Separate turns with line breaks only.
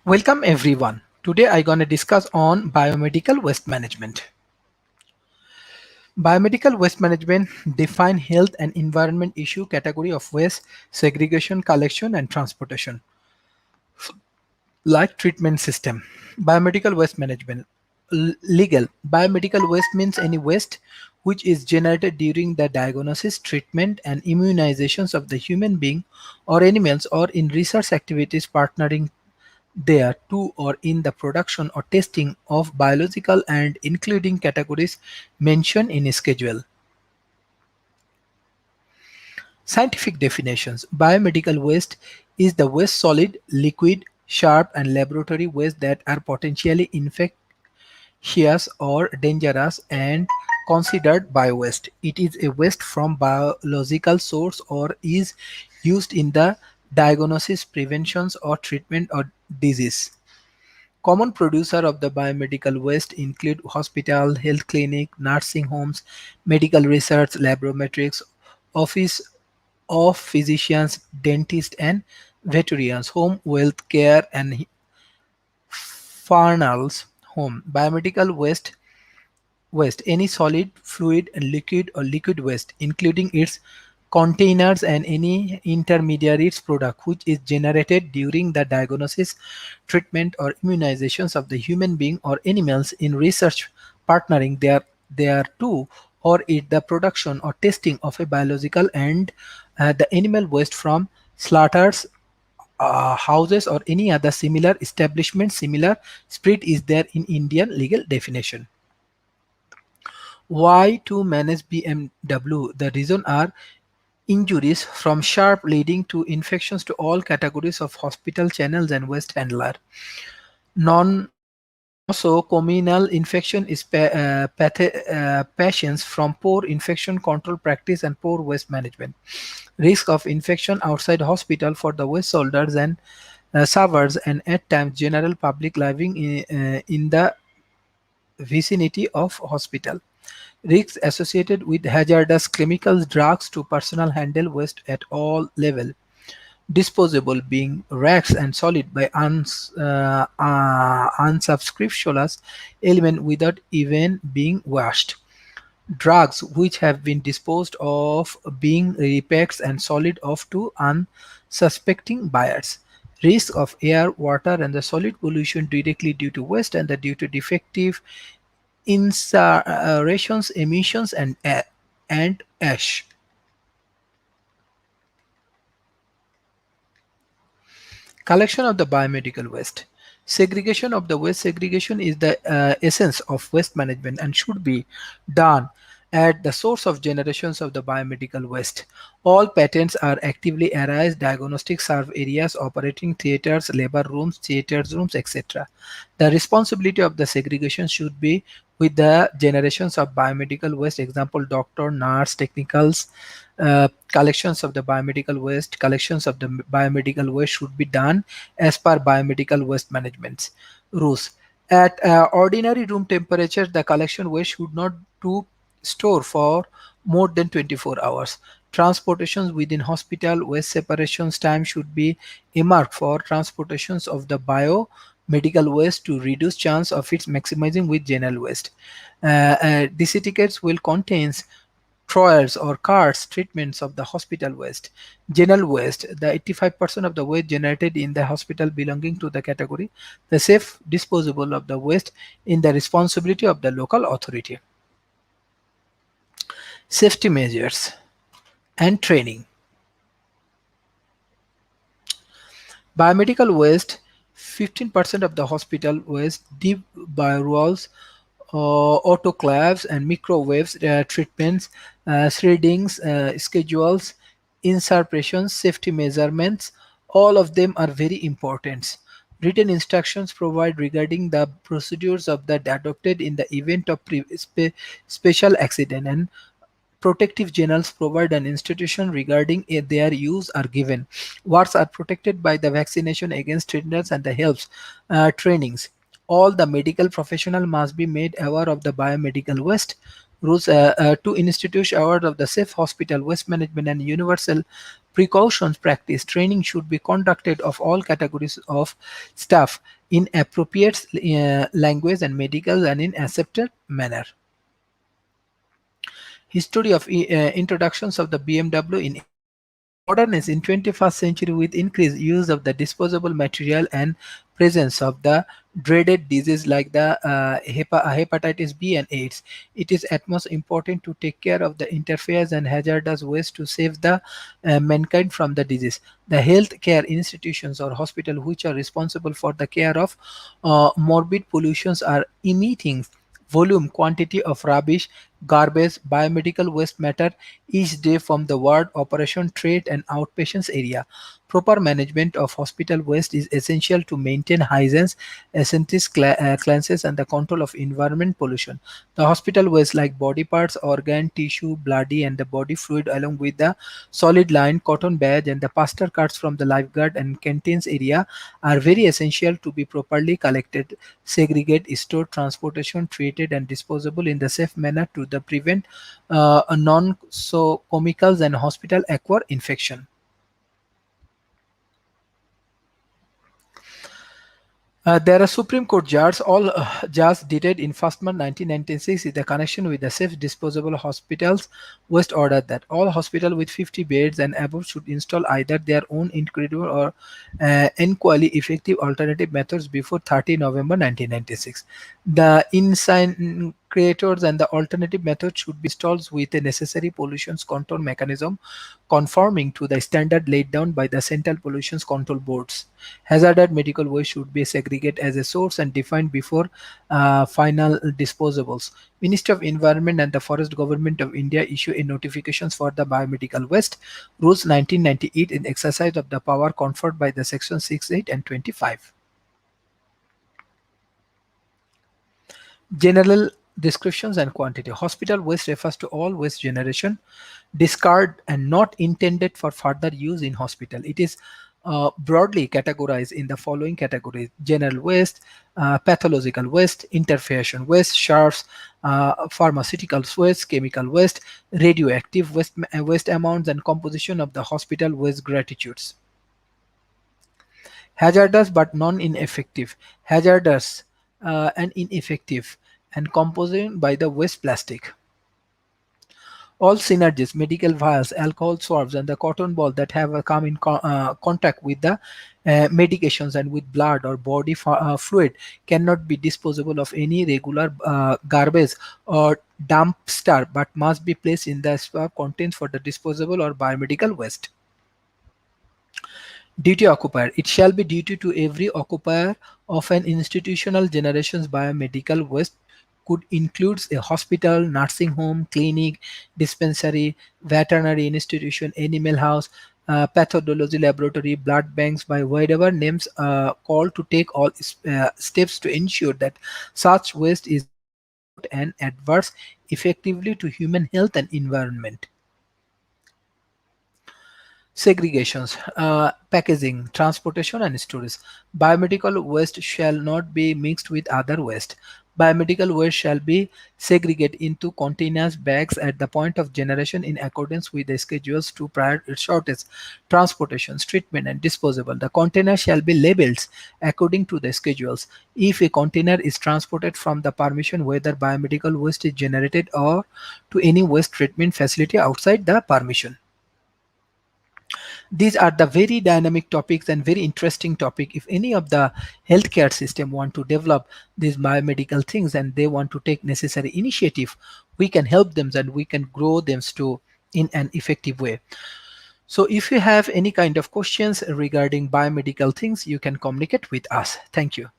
Welcome everyone. Today I'm gonna discuss on biomedical waste management. Biomedical waste management define health and environment issue category of waste, segregation, collection and transportation. Like treatment system. Biomedical waste management. Legal. Biomedical waste means any waste which is generated during the diagnosis, treatment and immunizations of the human being or animals or in research activities partnering there too or in the production or testing of biological and including categories mentioned in schedule. Scientific definitions. Biomedical waste is the waste solid, liquid, sharp and laboratory waste that are potentially infectious or dangerous and considered bio-waste. It is a waste from biological source or is used in the diagnosis, preventions or treatment of disease. Common producer of the biomedical waste include hospital, health clinic, nursing homes, medical research laboratories, office of physicians, dentists, and veterinarians, home health care, and funerals home. Biomedical waste any solid, fluid, liquid or liquid waste, including its containers and any intermediaries product which is generated during the diagnosis, treatment or immunizations of the human being or animals in research partnering there too or in the production or testing of a biological and the animal waste from slaughters, houses or any other similar establishment. Similar spirit is there in Indian legal definition. Why to manage BMW? The reason are injuries from sharp leading to infections to all categories of hospital channels and waste handler. Nosocomial infection is patients from poor infection control practice and poor waste management. Risk of infection outside hospital for the waste holders and servers and at times general public living in the vicinity of hospital. Risks associated with hazardous chemicals, drugs to personal handle waste at all level. Disposable being rags and solid by unsubscriptious element without even being washed. Drugs which have been disposed of being repacks and solid off to unsuspecting buyers. Risk of air, water and the solid pollution directly due to waste and the due to defective incinerations, emissions and ash. Collection of the biomedical waste. Segregation of the waste. Segregation is the essence of waste management and should be done at the source of generations of the biomedical waste. All patents are actively arise diagnostic serve areas, operating theaters, labor rooms, theaters rooms, etc. The responsibility of the segregation should be with the generations of biomedical waste, example doctor, nurse, technicals. Collections of the biomedical waste. Collections of the biomedical waste should be done as per biomedical waste management rules. At ordinary room temperature, the collection waste should not to store for more than 24 hours. Transportations within hospital waste separations time should be earmarked for transportations of the biomedical waste to reduce chance of its maximizing with general waste. DC tickets will contains trials or cards treatments of the hospital waste. General waste, the 85% of the waste generated in the hospital belonging to the category. The safe disposable of the waste in the responsibility of the local authority. Safety measures and training. Biomedical waste, 15% of the hospital waste, deep biorolls, autoclaves and microwaves treatments, shreddings, schedules, insertions, safety measurements, all of them are very important. Written instructions provide regarding the procedures of that adopted in the event of special accident, and protective journals provide an institution regarding their use are given. Wards are protected by the vaccination against tetanus and the health trainings. All the medical professional must be made aware of the biomedical waste Rules to institute award of the safe hospital waste management and universal precautions practice. Training should be conducted of all categories of staff in appropriate language and medical and in accepted manner. History of introductions of the BMW in India. Modernness in 21st century with increased use of the disposable material and presence of the dreaded disease like the hepatitis B and AIDS. It is at most important to take care of the interferes and hazardous waste to save the mankind from the disease. The health care institutions or hospital which are responsible for the care of morbid pollutions are emitting volume quantity of rubbish, garbage, biomedical waste matter each day from the ward, operation, trade, and outpatients area. Proper management of hospital waste is essential to maintain hygiene, essential cleanliness, and the control of environment pollution. The hospital waste like body parts, organ, tissue, bloody, and the body fluid along with the solid line, cotton badge, and the pastor cards from the lifeguard and canteens area are very essential to be properly collected, segregate, stored, transportation, treated, and disposable in the safe manner to the prevent non-so-comicals and hospital acquired infection. There are Supreme Court judges, all judges dated in 1st month 1996 in the connection with the safe disposable hospitals waste order that all hospitals with 50 beds and above should install either their own incredible or equally effective alternative methods before 30 November 1996. The incinerators and the alternative method should be installed with a necessary pollution control mechanism conforming to the standard laid down by the Central Pollution Control Boards. Hazardous medical waste should be segregated as a source and defined before final disposables. Ministry of Environment and the Forest Government of India issue a notifications for the biomedical waste rules 1998 in exercise of the power conferred by the section 68 and 25. General descriptions and quantity. Hospital waste refers to all waste generation, discard, and not intended for further use in hospital. It is broadly categorized in the following categories: general waste, pathological waste, interference waste, sharps, pharmaceutical waste, chemical waste, radioactive waste amounts, and composition of the hospital waste gratitudes. Hazardous but non-ineffective, hazardous and ineffective, and composed by the waste plastic. All synergies, medical vials, alcohol swabs, and the cotton ball that have come in contact with the medications and with blood or body fluid cannot be disposable of any regular garbage or dumpster but must be placed in the swab contains for the disposable or biomedical waste. Duty occupier. It shall be duty to every occupier of an institutional generation's biomedical waste could includes a hospital, nursing home, clinic, dispensary, veterinary institution, animal house, pathology laboratory, blood banks by whatever names called to take all steps to ensure that such waste is without an adverse effectively to human health and environment. Segregations, packaging, transportation, and storage. Biomedical waste shall not be mixed with other waste. Biomedical waste shall be segregated into containers, bags at the point of generation in accordance with the schedules to prior shortage, transportation, treatment, and disposable. The container shall be labeled according to the schedules. If a container is transported from the permission, whether biomedical waste is generated or to any waste treatment facility outside the permission. These are the very dynamic topics and very interesting topic. If any of the healthcare system want to develop these biomedical things and they want to take necessary initiative, we can help them and we can grow them to in an effective way. So if you have any kind of questions regarding biomedical things, you can communicate with us. Thank you.